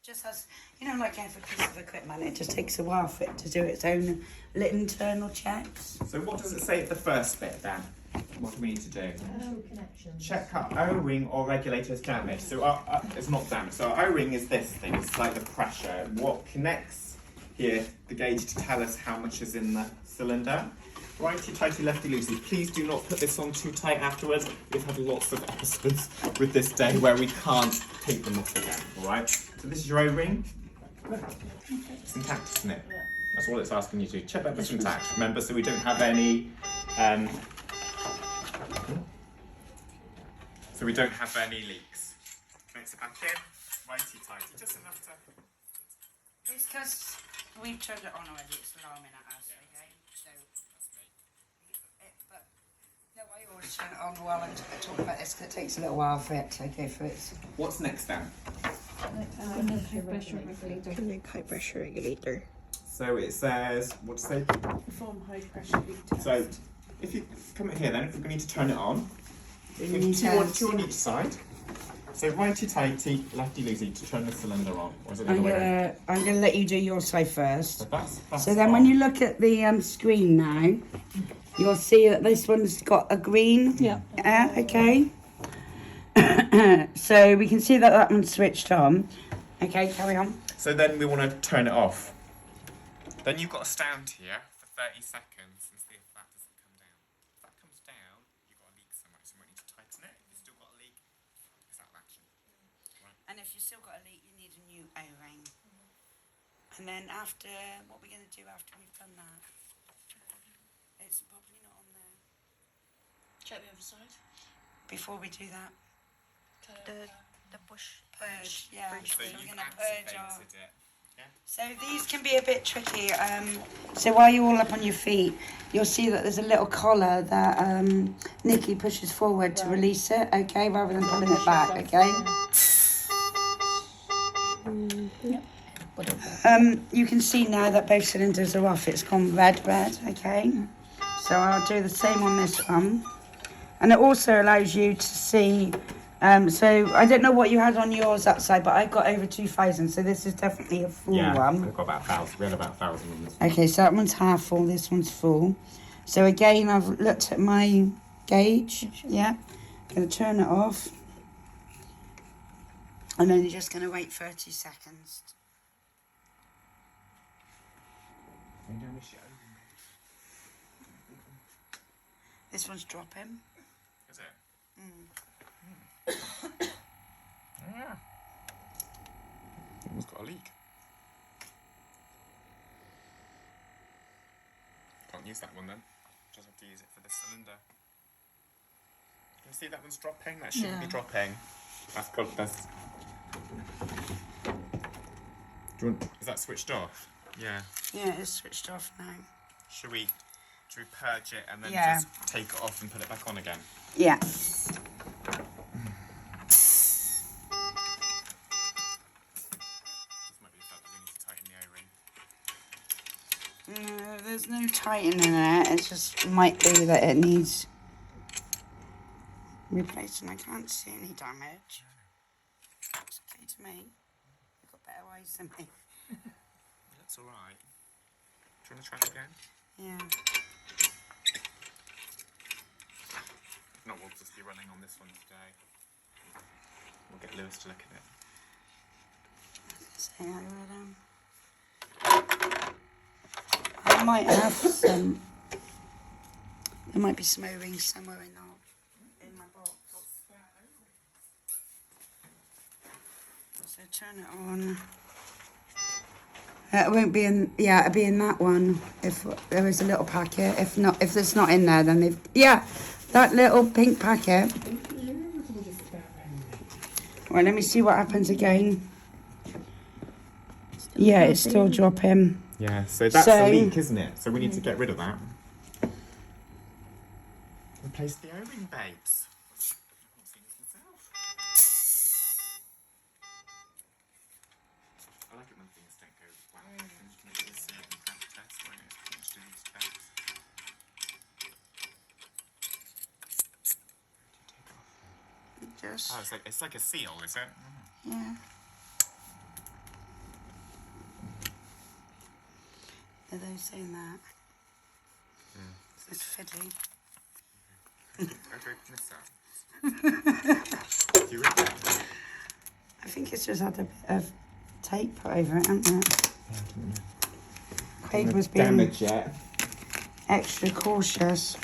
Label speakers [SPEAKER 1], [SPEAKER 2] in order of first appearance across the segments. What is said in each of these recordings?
[SPEAKER 1] just has, you know, like every piece of equipment, it just takes a while for it to do its own little internal checks.
[SPEAKER 2] So what does it say at the first bit then? What do we need to do? Check our O-ring or regulator is damaged. So it's not damaged. So our O-ring is this thing. It's like the pressure. What connects here, the gauge, to tell us how much is in the cylinder. Righty tighty, lefty loosey. Please do not put this on too tight afterwards. We've had lots of episodes with this day where we can't take them off again. Alright? So this is your O-ring. It's intact, isn't it? Yeah. That's all it's asking you to do. Check that it's intact. Remember, so we don't have any leaks. Mix it back in. Righty tighty. Just enough to.
[SPEAKER 1] It's because we've turned it on already, it's alarming at us, okay? So,
[SPEAKER 2] That's me.
[SPEAKER 1] but, no, I always turn it on while I'm talking about this, because it takes a little while for it to go through its...
[SPEAKER 2] What's next then?
[SPEAKER 3] High pressure regulator.
[SPEAKER 2] So it says, what does it say?
[SPEAKER 3] Perform high pressure leak test.
[SPEAKER 2] So, if you come in here then, if we're going to turn it on, two on each side. So righty tighty, lefty loosey to turn the cylinder on. Or is it the other way around?
[SPEAKER 1] I'm gonna let you do your side first.
[SPEAKER 2] So that's
[SPEAKER 1] So then when you look at the screen now, you'll see that this one's got a green.
[SPEAKER 3] Yeah.
[SPEAKER 1] Okay. So we can see that that one's switched on. Okay, carry on.
[SPEAKER 2] So then we want to turn it off. Then you've got to stand here for 30 seconds and see if that doesn't come down. If that comes down, you've got a leak somewhere, so you might need to tighten it. If you've still got a leak, it's out of action. Right.
[SPEAKER 1] And if you've still got a leak, you need a new O-ring. And then after, what we're going to do after we've done that? It's probably not on there.
[SPEAKER 3] Check the other side.
[SPEAKER 1] Before we do that,
[SPEAKER 3] The bush.
[SPEAKER 1] purge. Yeah,
[SPEAKER 2] So
[SPEAKER 1] we're
[SPEAKER 2] you've
[SPEAKER 1] going to purge our...
[SPEAKER 2] activated it. Yeah?
[SPEAKER 1] So these can be a bit tricky. So while you're all up on your feet, you'll see that there's a little collar that Nicky pushes forward to release it, okay, rather than pulling it back, okay? You can see now that both cylinders are off. It's gone red, okay? So I'll do the same on this one. And it also allows you to see... so I don't know what you had on yours that side, but I got over 2,000, so this is definitely a full one.
[SPEAKER 2] We've got about 1,000. We had about 1,000 on this.
[SPEAKER 1] Okay, so that one's half full, this one's full. So again, I've looked at my gauge. Yeah, gonna turn it off, and then you're just gonna wait 30 seconds. This one's dropping.
[SPEAKER 2] Is it?
[SPEAKER 1] Yeah.
[SPEAKER 2] It's got a leak. Can't use that one then. Just have to use it for the cylinder. Can you see that one's dropping? That shouldn't be dropping. That's good. That's. Is that switched off? Yeah.
[SPEAKER 1] Yeah, it's switched off now.
[SPEAKER 2] Should we purge it and then
[SPEAKER 1] Yeah.
[SPEAKER 2] just take it off and put it back on again?
[SPEAKER 1] Yeah. No, there's no tightening in it. It just might be that it needs replacing. I can't see any damage. It's okay to me. You've got better eyes than me.
[SPEAKER 2] That's alright. Do you want to try it again?
[SPEAKER 1] Yeah.
[SPEAKER 2] If not, we'll just be running on this one today. We'll get Lewis to look at it.
[SPEAKER 1] So I might have some. There might be some O-rings somewhere in my box. So turn it on. It won't be in. Yeah, it'll be in that one. If there is a little packet. If not, if it's not in there, then they've. Yeah, that little pink packet. Well, let me see what happens again. Yeah, it's still dropping.
[SPEAKER 2] Yeah, so that's a leak, isn't it? So we need to get rid of that. Replace the O-ring, babes. I've seen this myself. I like it when things don't go well. It's a crash test, won't it? Let's do these tests.
[SPEAKER 1] Just.
[SPEAKER 2] Oh, it's like a seal, is it?
[SPEAKER 1] Yeah. Are they saying that? It's fiddy.
[SPEAKER 2] Do you read that?
[SPEAKER 1] I think it's just had a bit of tape put over it, hasn't it? Craig was being
[SPEAKER 2] Damage it.
[SPEAKER 1] extra cautious.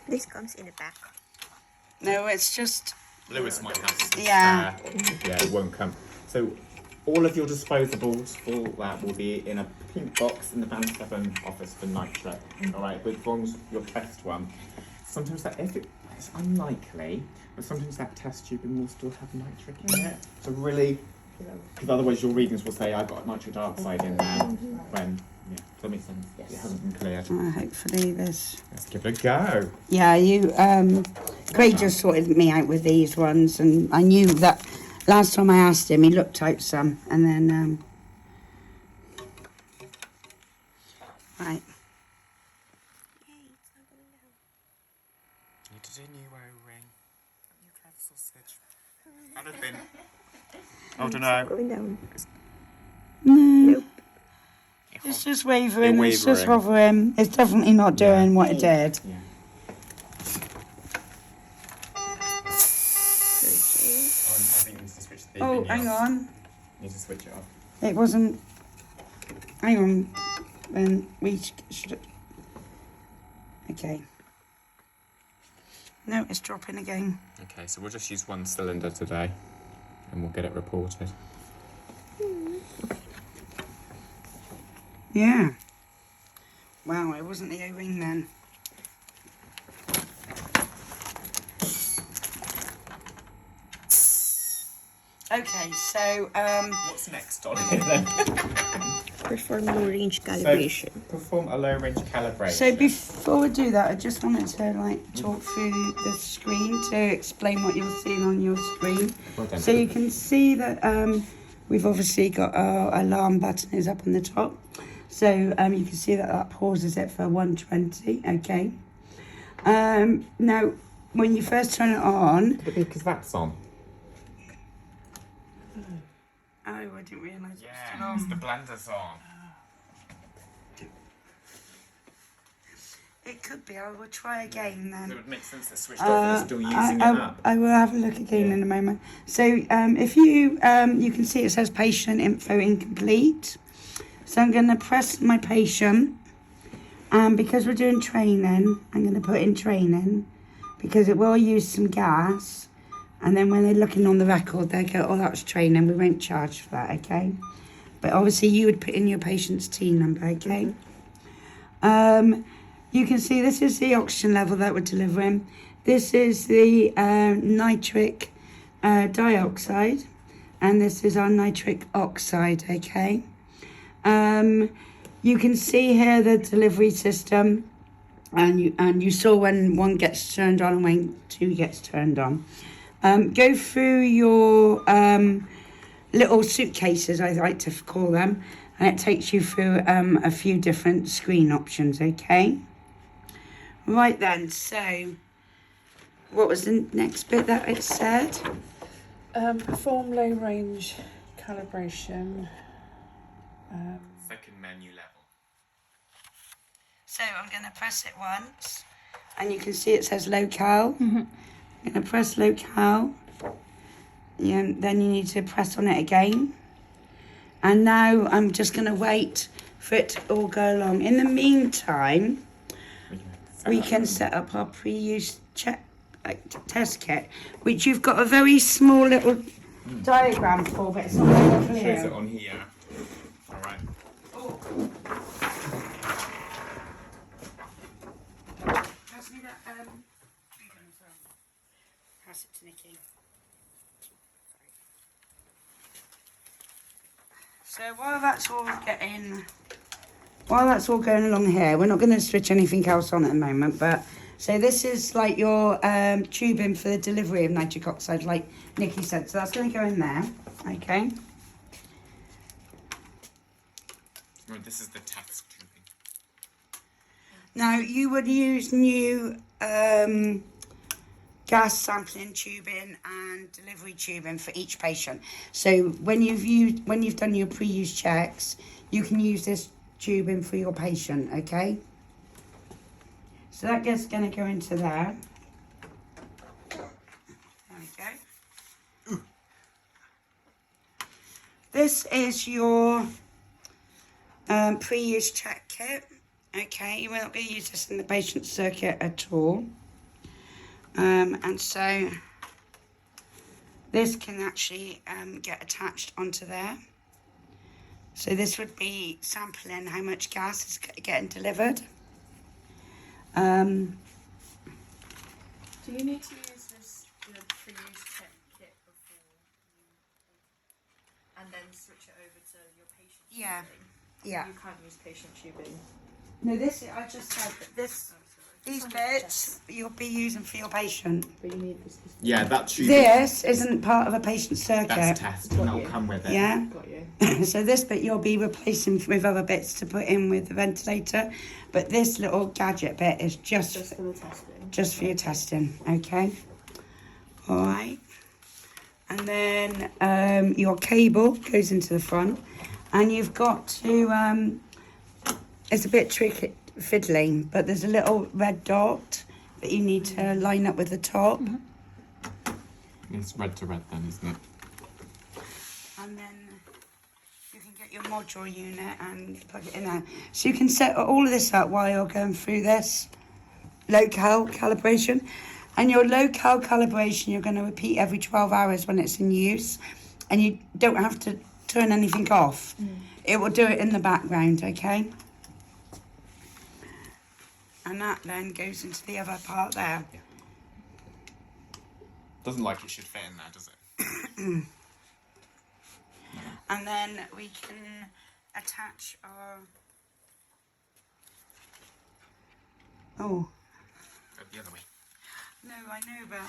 [SPEAKER 3] This comes in the back.
[SPEAKER 1] No, it's just...
[SPEAKER 2] Lewis might have.
[SPEAKER 1] Yeah.
[SPEAKER 2] Yeah, it won't come. So, all of your disposables, all that will be in a pink box in the Band 7 office for nitric. Alright, but as long as your test one. Sometimes that, if it's unlikely, but sometimes that test tubing will still have nitric in it. So really, because otherwise your readings will say I've got nitric dioxide in there when, yeah, does that make sense? Yes. It hasn't been cleared.
[SPEAKER 1] Hopefully this...
[SPEAKER 2] Let's give it a go.
[SPEAKER 1] Yeah, Craig just sorted me out with these ones, and I knew that last time I asked him, he looked out some, and then, right.
[SPEAKER 2] Need to do new O-ring. You have sausage. I'd have been. I don't know.
[SPEAKER 3] Going down.
[SPEAKER 1] No. It's just wavering, it's just hovering. It's definitely not doing what it did.
[SPEAKER 2] Yeah. I think you need to switch the
[SPEAKER 1] Oh,
[SPEAKER 2] thingy
[SPEAKER 1] hang
[SPEAKER 2] off.
[SPEAKER 1] on.
[SPEAKER 2] You need to switch it off.
[SPEAKER 1] It wasn't... Hang on. Then we should... Okay. No, it's dropping again.
[SPEAKER 2] Okay, so we'll just use one cylinder today and we'll get it reported.
[SPEAKER 1] Yeah. Wow, it wasn't the O-ring then. Okay, so,
[SPEAKER 2] What's next on here then?
[SPEAKER 3] Perform low range calibration.
[SPEAKER 2] So, perform a low range calibration.
[SPEAKER 1] So before we do that, I just wanted to talk through the screen to explain what you're seeing on your screen.
[SPEAKER 2] Well done.
[SPEAKER 1] So you can see that we've obviously got our alarm button is up on the top. So you can see that pauses it for 120. Okay. Now, when you first turn it on.
[SPEAKER 2] Could it be because that's on?
[SPEAKER 1] Oh, I didn't realise it was still
[SPEAKER 2] Yeah,
[SPEAKER 1] on.
[SPEAKER 2] the blender's on.
[SPEAKER 1] It could be. I will try again then.
[SPEAKER 2] So it would make sense to switch off and it's still using it up.
[SPEAKER 1] I will have a look again in a moment. So if you can see it says patient info incomplete. So I'm going to press my patient, and because we're doing training, I'm going to put in training because it will use some gas, and then when they're looking on the record they go, oh, that's training, we won't charge for that, okay? But obviously you would put in your patient's T number, okay? You can see this is the oxygen level that we're delivering. This is the nitric dioxide, and this is our nitric oxide, okay? You can see here the delivery system, and you saw when one gets turned on and when two gets turned on. Go through your little suitcases, I like to call them, and it takes you through a few different screen options, okay? Right then, so what was the next bit that it said?
[SPEAKER 4] Perform low range calibration.
[SPEAKER 2] Second menu level.
[SPEAKER 1] So I'm going to press it once, and you can see it says locale. I'm going to press locale. Yeah, then you need to press on it again. And now I'm just going to wait for it to all go along. In the meantime, we can set up our pre-use test kit, which you've got a very small little diagram for, but it's not very clear.
[SPEAKER 2] Shows it on here. All right.
[SPEAKER 1] Pass me that, pass it to Nicky. So while that's all going along here, we're not going to switch anything else on at the moment, but so this is like your tubing for the delivery of nitric oxide, like Nicky said. So that's going to go in there, okay?
[SPEAKER 2] Well, this is the test tubing.
[SPEAKER 1] Now you would use new gas sampling tubing and delivery tubing for each patient. So when you've done your pre-use checks, you can use this tubing for your patient, okay? So that gets going to go into there. There we go. This is your pre-use check kit. Okay, you're not going to use this in the patient circuit at all. And so this can actually get attached onto there. So this would be sampling how much gas is getting delivered.
[SPEAKER 4] Do you need to use this pre-use check kit before you and then switch it over to your patient
[SPEAKER 1] Yeah,
[SPEAKER 4] tubing?
[SPEAKER 1] yeah.
[SPEAKER 4] You can't use patient tubing.
[SPEAKER 1] No, this I just said that this. These bits you'll be using for your patient.
[SPEAKER 4] But you need this.
[SPEAKER 2] Yeah, that tube.
[SPEAKER 1] This isn't part of a patient circuit.
[SPEAKER 2] That's a test, and that'll come with it.
[SPEAKER 1] Yeah.
[SPEAKER 4] Got you.
[SPEAKER 1] So this bit you'll be replacing with other bits to put in with the ventilator, but this little gadget bit is just
[SPEAKER 4] Just for the testing.
[SPEAKER 1] just for your testing. Okay. All right. And then your cable goes into the front, and you've got to. It's a bit tricky. Fiddling, but there's a little red dot that you need to line up with the top.
[SPEAKER 2] It's red to red then, isn't it?
[SPEAKER 1] And then you can get your module unit and plug it in there. So you can set all of this up while you're going through this low-cal calibration. And your low-cal calibration you're going to repeat every 12 hours when it's in use, and you don't have to turn anything off. It will do it in the background, okay? And that then goes into the other part there.
[SPEAKER 2] Yeah. Doesn't like it should fit in there, does it?
[SPEAKER 1] And then we can attach our... Oh,
[SPEAKER 2] Go the other way.
[SPEAKER 1] no, I know, but...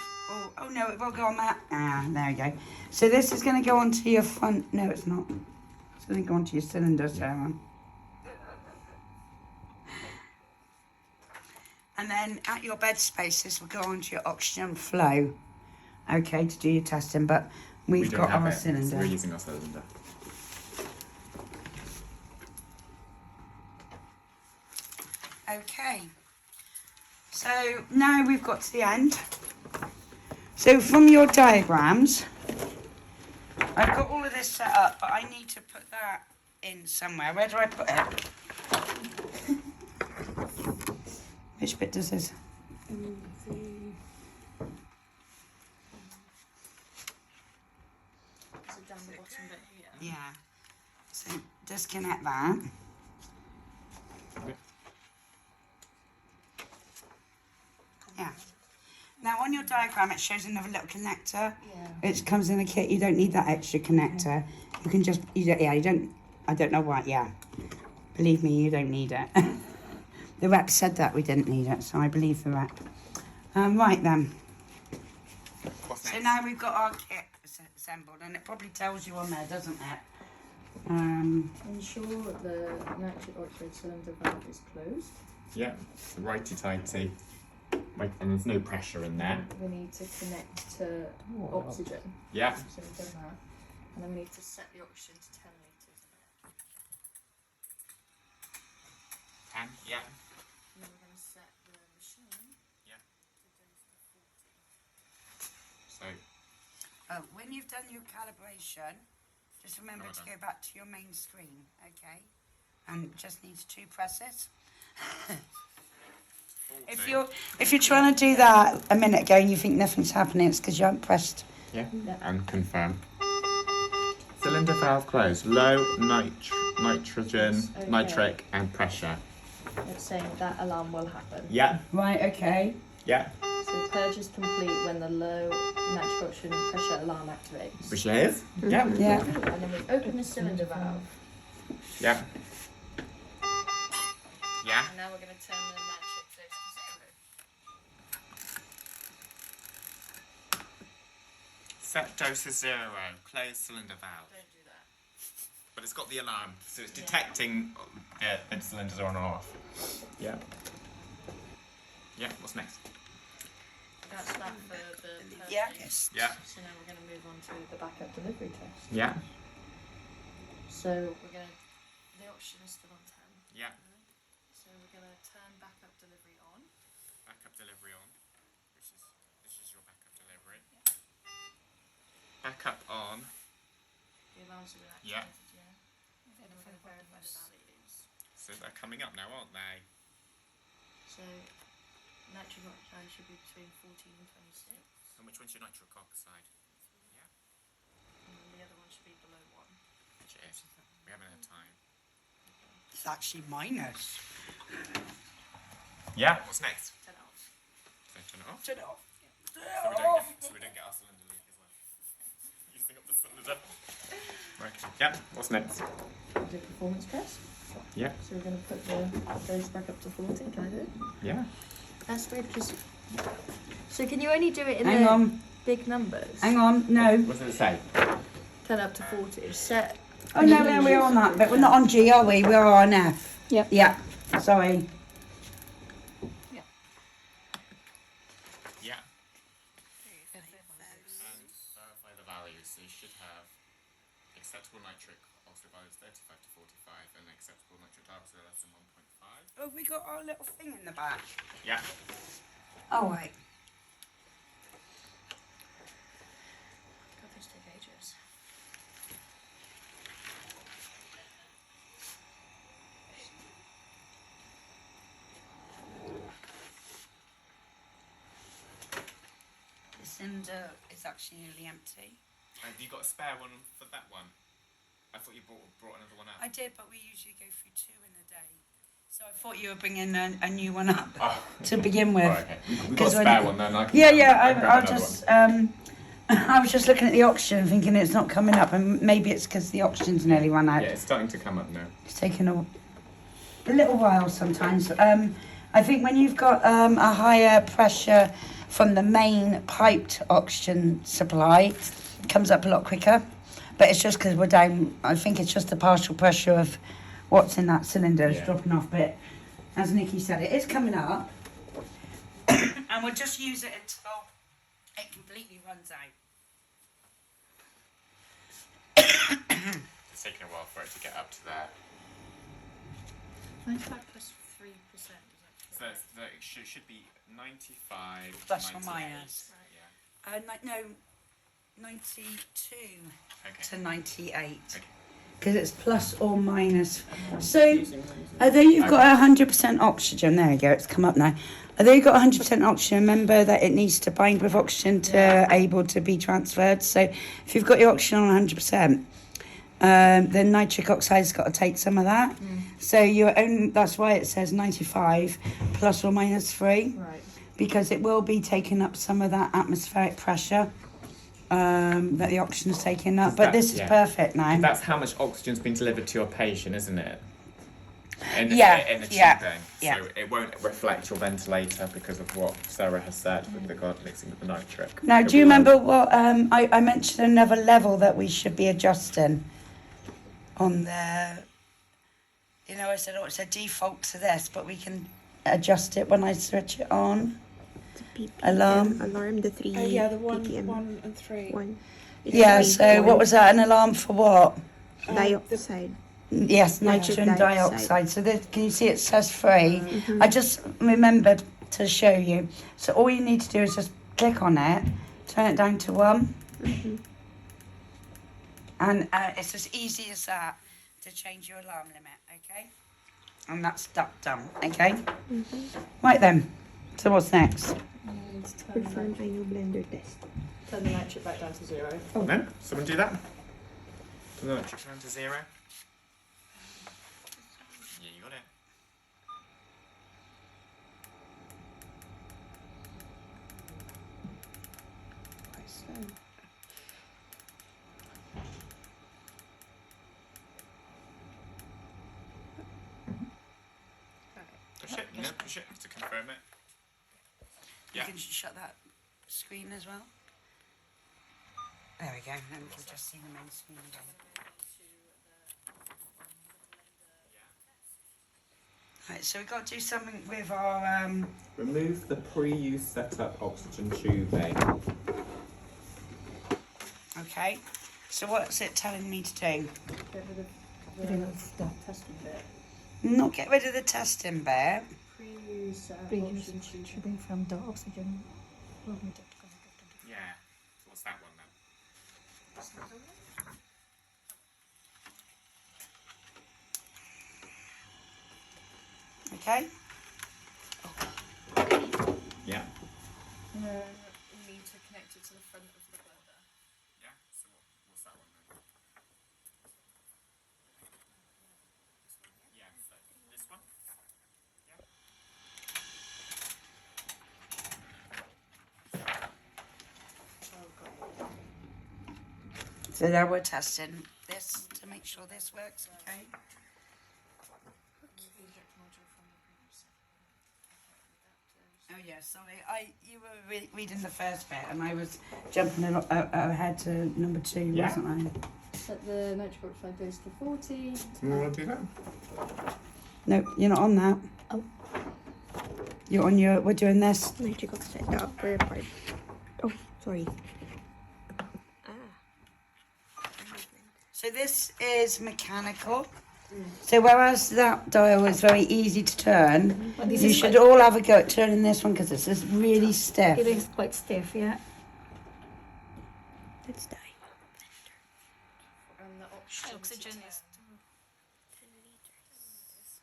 [SPEAKER 1] Oh no, it will go on that. Ah, there we go. So this is going to go onto your front... No, it's not. It's going to go onto your cylinder, Sarah. And then at your bed space, this will go onto your oxygen flow, okay, to do your testing. But we've got our cylinder.
[SPEAKER 2] We're using our cylinder.
[SPEAKER 1] Okay. So now we've got to the end. So from your diagrams, I've got all of this set up, but I need to put that in somewhere. Where do I put it? Which bit does this?
[SPEAKER 4] Down the bottom bit here.
[SPEAKER 1] Yeah. So disconnect that. Yeah. Now on your diagram it shows another little connector.
[SPEAKER 4] Yeah.
[SPEAKER 1] It comes in the kit. You don't need that extra connector. You can just you don't I don't know why. Yeah. Believe me, you don't need it. The rep said that we didn't need it, so I believe the rep. Right then.
[SPEAKER 2] What's
[SPEAKER 1] So
[SPEAKER 2] next?
[SPEAKER 1] now we've got our kit assembled, and it probably tells you on there, doesn't it?
[SPEAKER 4] Ensure the nitric oxide cylinder valve is closed.
[SPEAKER 2] Yeah, righty-tighty. Right, and there's no pressure in there.
[SPEAKER 4] We need to connect to oxygen.
[SPEAKER 2] Yeah.
[SPEAKER 4] So we've done that. And then we need to set the oxygen to 10 litres.
[SPEAKER 2] And yeah.
[SPEAKER 4] And then we're going to set the machine
[SPEAKER 2] Yeah.
[SPEAKER 4] to dose to 40.
[SPEAKER 2] So
[SPEAKER 1] When you've done your calibration, just remember
[SPEAKER 2] Well
[SPEAKER 1] to
[SPEAKER 2] done.
[SPEAKER 1] go back to your main screen, okay? And it just needs 2 presses. If you're trying to do that a minute ago and you think nothing's happening, it's because you haven't pressed.
[SPEAKER 2] yeah, and confirm. Cylinder valve closed. Low nitrogen,
[SPEAKER 4] Okay.
[SPEAKER 2] nitric, and pressure.
[SPEAKER 4] It's saying that alarm will happen.
[SPEAKER 2] Yeah.
[SPEAKER 1] Right, okay.
[SPEAKER 2] Yeah.
[SPEAKER 4] So purge is complete when the low nitric oxygen pressure alarm activates.
[SPEAKER 2] Which it is. Yeah.
[SPEAKER 1] Yeah.
[SPEAKER 4] And then we open the cylinder valve.
[SPEAKER 2] Yeah. Yeah.
[SPEAKER 4] And now we're going to turn the nitric dose to 0.
[SPEAKER 2] Set dose to 0. Close cylinder valve.
[SPEAKER 4] Don't do that.
[SPEAKER 2] But it's got the alarm, so it's detecting the cylinders are on or off. Yeah. Yeah, what's next?
[SPEAKER 4] That's that for the
[SPEAKER 1] Yeah.
[SPEAKER 4] purchase.
[SPEAKER 2] Yeah.
[SPEAKER 4] So now we're going to move on to the backup delivery test.
[SPEAKER 2] Yeah.
[SPEAKER 4] So we're going to, the oxygen is still on 10.
[SPEAKER 2] Yeah.
[SPEAKER 4] So we're going to turn backup delivery on.
[SPEAKER 2] Backup delivery on. This is your backup delivery. Backup on.
[SPEAKER 4] The alarms have been
[SPEAKER 2] Yeah.
[SPEAKER 4] activated, yeah. And then we're going to verify the values.
[SPEAKER 2] So they're coming up now, aren't they?
[SPEAKER 4] So nitric oxide should be between 14 and 26.
[SPEAKER 2] And which one's your nitric oxide? Yeah.
[SPEAKER 4] And then the other one should be below 1.
[SPEAKER 2] Cheers. We haven't had time.
[SPEAKER 1] It's actually minus.
[SPEAKER 2] Yeah. What's next?
[SPEAKER 4] Turn it off.
[SPEAKER 2] So turn it off.
[SPEAKER 1] Turn it off.
[SPEAKER 2] So we don't get our cylinder leak as well. Using up the cylinder. Right. Yeah. What's next?
[SPEAKER 4] Do performance test.
[SPEAKER 2] Yeah.
[SPEAKER 4] So we're going to put the dose back up to 40. Can I do it?
[SPEAKER 2] Yeah.
[SPEAKER 4] That's weird because. So can you only do it in
[SPEAKER 1] Hang
[SPEAKER 4] the
[SPEAKER 1] on.
[SPEAKER 4] big numbers?
[SPEAKER 1] Hang on. No.
[SPEAKER 2] What does it say?
[SPEAKER 4] Turn up to 40. Set.
[SPEAKER 1] Oh no, we're on that, but we're not on G, are we? We're on F.
[SPEAKER 3] Yep.
[SPEAKER 1] Yeah. Sorry.
[SPEAKER 2] Yeah. And verify the values. So you should have acceptable nitric oxide values 35 to 45 and acceptable nitric oxide less than 1.5.
[SPEAKER 1] Oh, we got our little thing in the back.
[SPEAKER 2] Yeah.
[SPEAKER 1] Oh wait.
[SPEAKER 4] God, these take ages.
[SPEAKER 1] The cylinder is actually nearly empty.
[SPEAKER 2] Have you got a spare one for that one? I thought you brought another one up.
[SPEAKER 1] I did, but we usually go through 2 in a day. So I thought you were bringing a new one up to begin with.
[SPEAKER 2] Oh, okay. We've got a
[SPEAKER 1] 'Cause
[SPEAKER 2] spare one then. I can
[SPEAKER 1] Yeah,
[SPEAKER 2] grab-
[SPEAKER 1] yeah.
[SPEAKER 2] I can grab
[SPEAKER 1] I'll
[SPEAKER 2] another
[SPEAKER 1] just.
[SPEAKER 2] one.
[SPEAKER 1] I was just looking at the oxygen, thinking it's not coming up, and maybe it's because the oxygen's nearly run out.
[SPEAKER 2] Yeah, it's starting to come up now.
[SPEAKER 1] It's taken a little while sometimes. I think when you've got a higher pressure from the main piped oxygen supply, it comes up a lot quicker. But it's just because we're down. I think it's just the partial pressure of what's in that cylinder is
[SPEAKER 2] Yeah.
[SPEAKER 1] dropping off. But as Nicky said, it is coming up, and we'll just use it until it completely runs out.
[SPEAKER 2] It's taking a while for it to get up to there.
[SPEAKER 4] 95 plus 3%. Is that
[SPEAKER 2] So it should be 95
[SPEAKER 1] Plus
[SPEAKER 2] to
[SPEAKER 1] or
[SPEAKER 2] 98.
[SPEAKER 1] minus.
[SPEAKER 2] Yeah.
[SPEAKER 1] No, 92
[SPEAKER 2] Okay.
[SPEAKER 1] to 98.
[SPEAKER 2] Okay.
[SPEAKER 1] Because it's plus or minus. So, although you've got 100% oxygen, there you go, it's come up now. Although you've got 100% oxygen, remember that it needs to bind with oxygen to able to be transferred. So, if you've got your oxygen on 100%, then nitric oxide's got to take some of that. So, that's why it says 95 plus or minus 3.
[SPEAKER 4] right?
[SPEAKER 1] Because it will be taking up some of that atmospheric pressure that the oxygen's taking up. But this is perfect now.
[SPEAKER 2] That's how much oxygen's been delivered to your patient, isn't it? In the tube then.
[SPEAKER 1] yeah.
[SPEAKER 2] So it won't reflect your ventilator because of what Sarah has said with regard to mixing with the nitric.
[SPEAKER 1] Now,
[SPEAKER 2] It'll
[SPEAKER 1] do you
[SPEAKER 2] be
[SPEAKER 1] remember what I mentioned another level that we should be adjusting on the... You know, I said, it's a default to this, but we can adjust it when I switch it on.
[SPEAKER 3] PPM
[SPEAKER 1] Alarm.
[SPEAKER 3] Alarm, the 3
[SPEAKER 5] Oh yeah, the
[SPEAKER 3] PPM.
[SPEAKER 5] 1 and 3.
[SPEAKER 3] 1.
[SPEAKER 1] Yeah, so what was that? An alarm for what?
[SPEAKER 3] Dioxide.
[SPEAKER 1] Yes,
[SPEAKER 3] Nitric
[SPEAKER 1] nitrogen dioxide. So can you see it says 3? I just remembered to show you. So all you need to do is just click on it, turn it down to 1. And it's as easy as that to change your alarm limit, okay? And that's done, okay? Right then, so what's next?
[SPEAKER 3] Perform iNO blender test.
[SPEAKER 4] Turn the nitric back down to 0.
[SPEAKER 2] No? Someone do that? Turn the nitric down to 0. Yeah, you got it. Push it, push it to confirm it.
[SPEAKER 1] You
[SPEAKER 2] Yeah.
[SPEAKER 1] can shut that screen as well. There we go, then we can just see the main screen again. Right, so we've got to do something with our
[SPEAKER 2] Remove the pre-use setup oxygen tubing.
[SPEAKER 1] okay. So what's it telling me to do?
[SPEAKER 4] Get rid of the testing bit.
[SPEAKER 1] Not get rid of the testing bit.
[SPEAKER 4] Pre-use
[SPEAKER 5] Pre-use
[SPEAKER 4] oxygen tubing.
[SPEAKER 5] tubing from the oxygen.
[SPEAKER 2] Yeah. So what's that one then?
[SPEAKER 1] Okay.
[SPEAKER 2] Yeah.
[SPEAKER 4] And then you need to connect it to the front of the blender.
[SPEAKER 2] Yeah. So what's that one then? Yeah. So this one. Yeah.
[SPEAKER 1] So now we're testing this to make sure this works. Okay.
[SPEAKER 4] Eject module from the previous
[SPEAKER 1] Oh yeah, sorry. You were reading the first bit, and I was jumping ahead to number 2,
[SPEAKER 2] Yeah.
[SPEAKER 1] wasn't I?
[SPEAKER 4] Set the nitric oxide dose to 40.
[SPEAKER 2] You want to do that?
[SPEAKER 1] No, you're not on that.
[SPEAKER 3] Oh.
[SPEAKER 1] You're on your. We're doing this.
[SPEAKER 3] Nitric oxide, the upper part. Oh, sorry.
[SPEAKER 1] So this is mechanical. So whereas that dial is very easy to turn,
[SPEAKER 5] But this
[SPEAKER 1] you
[SPEAKER 5] is
[SPEAKER 1] should
[SPEAKER 5] quite,
[SPEAKER 1] all have a go at turning this one because it's just really stiff.
[SPEAKER 5] it is quite stiff, yeah.
[SPEAKER 3] Let's die.
[SPEAKER 4] And the oxygen,
[SPEAKER 5] Oxygen
[SPEAKER 4] to
[SPEAKER 5] is
[SPEAKER 3] 10 liters.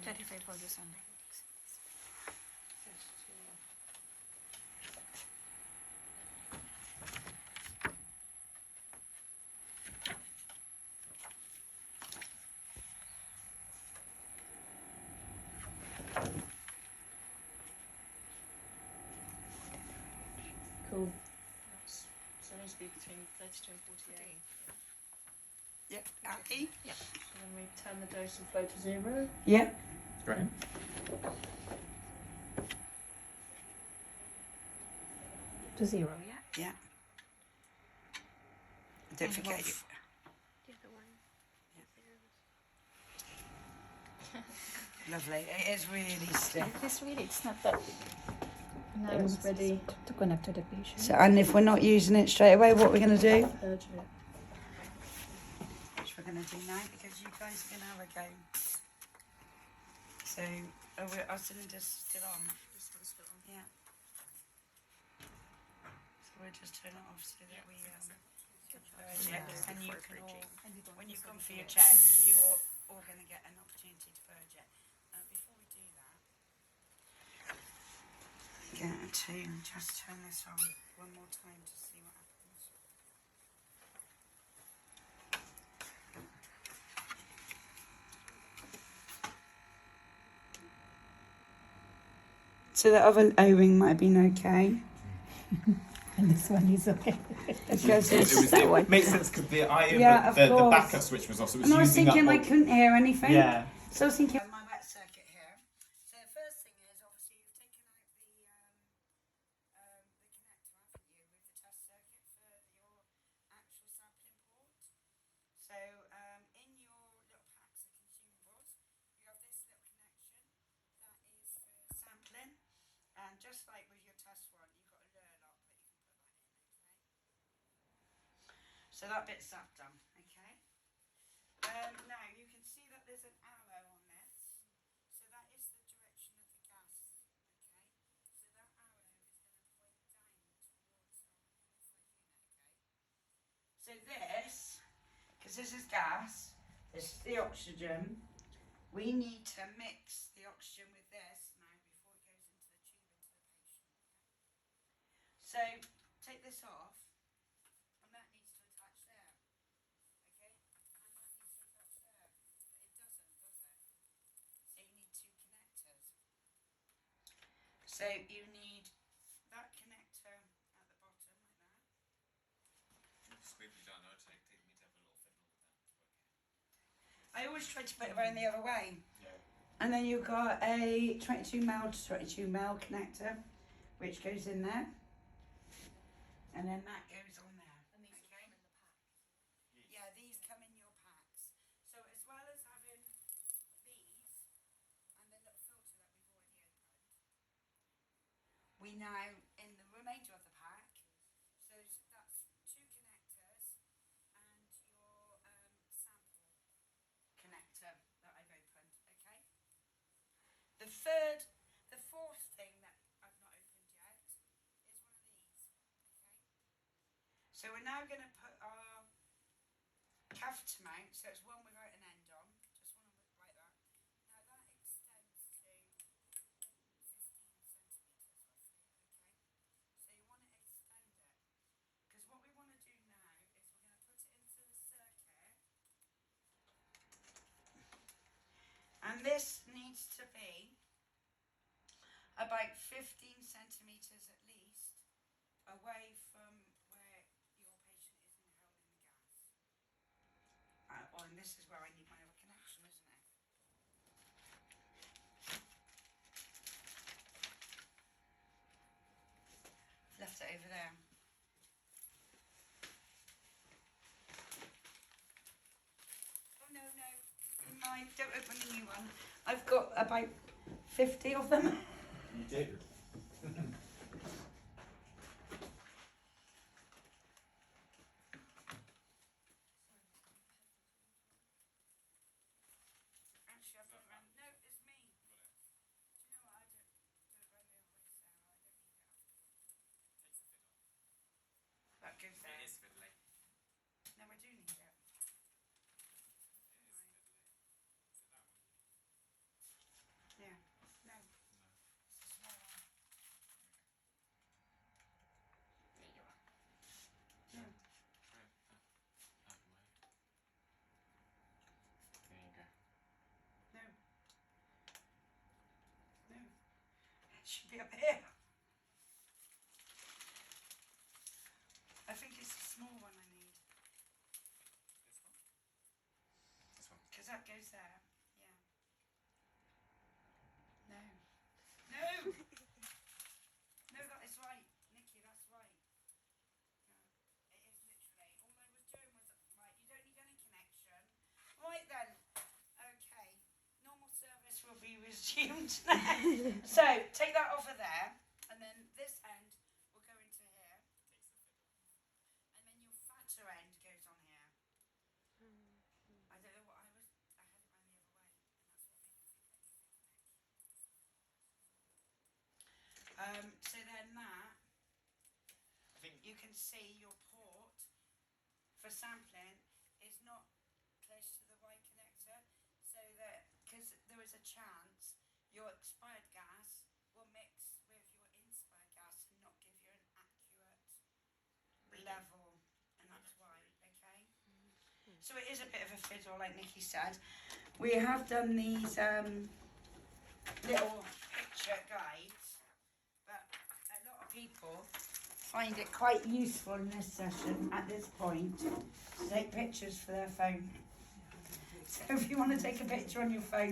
[SPEAKER 5] 35 for this one.
[SPEAKER 4] Cool. That's, so it needs to be between 32 and 48.
[SPEAKER 1] Yeah. Happy?
[SPEAKER 4] So then we turn the dose and flow to 0.
[SPEAKER 1] Yeah.
[SPEAKER 2] Great.
[SPEAKER 5] To 0, yeah.
[SPEAKER 1] Yeah. Don't forget you.
[SPEAKER 3] The other one.
[SPEAKER 1] Lovely. It is really stiff.
[SPEAKER 5] It is really, it's not that.
[SPEAKER 4] Now it's ready.
[SPEAKER 5] To connect to the patient.
[SPEAKER 1] So, and if we're not using it straight away, what we're going to do?
[SPEAKER 4] Purge it.
[SPEAKER 1] Which we're going to do now because you guys are going to have a go. So, our cylinder's still on. Yeah. So we'll just turn it off so that we purge it. And you can all, when you've gone for your check, you're all going to get an opportunity to purge it. Before we do that, get to just turn this on one more time to see what happens. So the other O-ring might have been okay.
[SPEAKER 5] And this one is okay.
[SPEAKER 1] Because it's,
[SPEAKER 2] It makes sense because the
[SPEAKER 1] Yeah, of
[SPEAKER 2] the
[SPEAKER 1] course.
[SPEAKER 2] backup switch was also. It was
[SPEAKER 1] and I was
[SPEAKER 2] using
[SPEAKER 1] thinking
[SPEAKER 2] up
[SPEAKER 1] I
[SPEAKER 2] all-
[SPEAKER 1] couldn't hear anything.
[SPEAKER 2] Yeah.
[SPEAKER 1] So I was thinking my wet circuit here. So the first thing is obviously you've taken out the connector, haven't you, with the test circuit for your actual sampling port. So in your little packs of consumables, you have this little connection that is for sampling, and just like with your test one, you've got a lure lock that you can put that in. Okay. So that bit's that done. Okay. Now you can see that there's an arrow on this, so that is the direction of the gas. Okay, so that arrow is going to point down towards our unified unit. Okay, so this, because this is gas, this is the oxygen. We need to mix the oxygen with this now before it goes into the tube into the patient. So take this off, and that needs to attach there. Okay, and that needs to attach there, but it doesn't, does it? So you need two connectors. So you need that connector at the bottom like that. I always try to put it around the other way.
[SPEAKER 2] Yeah.
[SPEAKER 1] And then you've got a 22 mil to 22 mil connector, which goes in there. And then that goes on there.
[SPEAKER 4] And these
[SPEAKER 1] Okay.
[SPEAKER 4] come in the pack.
[SPEAKER 1] Yeah, these come in your packs. So as well as having these and the little filter that we've already opened, we now, in the remainder of the pack, so that's 2 connectors and your sample connector that I've opened, okay? The fourth thing that I've not opened yet is one of these, okay? So we're now going to put our catheter mount, so it's one without an end on, just one like that. Now that extends to 15 centimetres roughly, okay? So you want to extend it, because what we want to do now is we're going to put it into the circuit, and this needs to be about 15 centimetres at least away from where your patient is inhaling the gas. And this is where I need my other connection, isn't it? Left it over there. Oh no, mine, don't open the new one. I've got about 50 of them.
[SPEAKER 2] You do.
[SPEAKER 1] Actually, I've got it round. No, it's me. Do you know what? I don't do it round the other way, Sarah. I don't need it afterwards.
[SPEAKER 2] Takes the fiddle.
[SPEAKER 1] That goes there.
[SPEAKER 2] It is fiddly.
[SPEAKER 1] No, I do need it.
[SPEAKER 2] It is fiddly. Is it that one you need?
[SPEAKER 1] Yeah. No.
[SPEAKER 2] No.
[SPEAKER 1] It's a small one.
[SPEAKER 2] There you are.
[SPEAKER 1] No.
[SPEAKER 2] Right. Out the way. There you go.
[SPEAKER 1] No. No. It should be up here. I think it's the small one I need.
[SPEAKER 2] This one? This one.
[SPEAKER 1] Because that goes there. Yeah. No. No! No, that is right. Nicky, that's right. No, it is literally. All I was doing was, right, you don't need any connection. Right then. Okay. Normal service will be resumed now. So, take that off of there. And then this end will go into here.
[SPEAKER 2] Takes the fiddle.
[SPEAKER 1] And then your fatter end goes on here. I don't know what I had it round the other way. And that's what made me think I needed a connection. So then that,
[SPEAKER 2] I think
[SPEAKER 1] you can see your port for sampling is not close to the Y connector, so that, because there is a chance your expired gas will mix with your inspired gas and not give you an accurate level, and that's why, okay? So it is a bit of a fiddle, like Nicky said. We have done these little picture guides, but a lot of people find it quite useful in this session at this point to take pictures for their phone. So if you want to take a picture on your phone,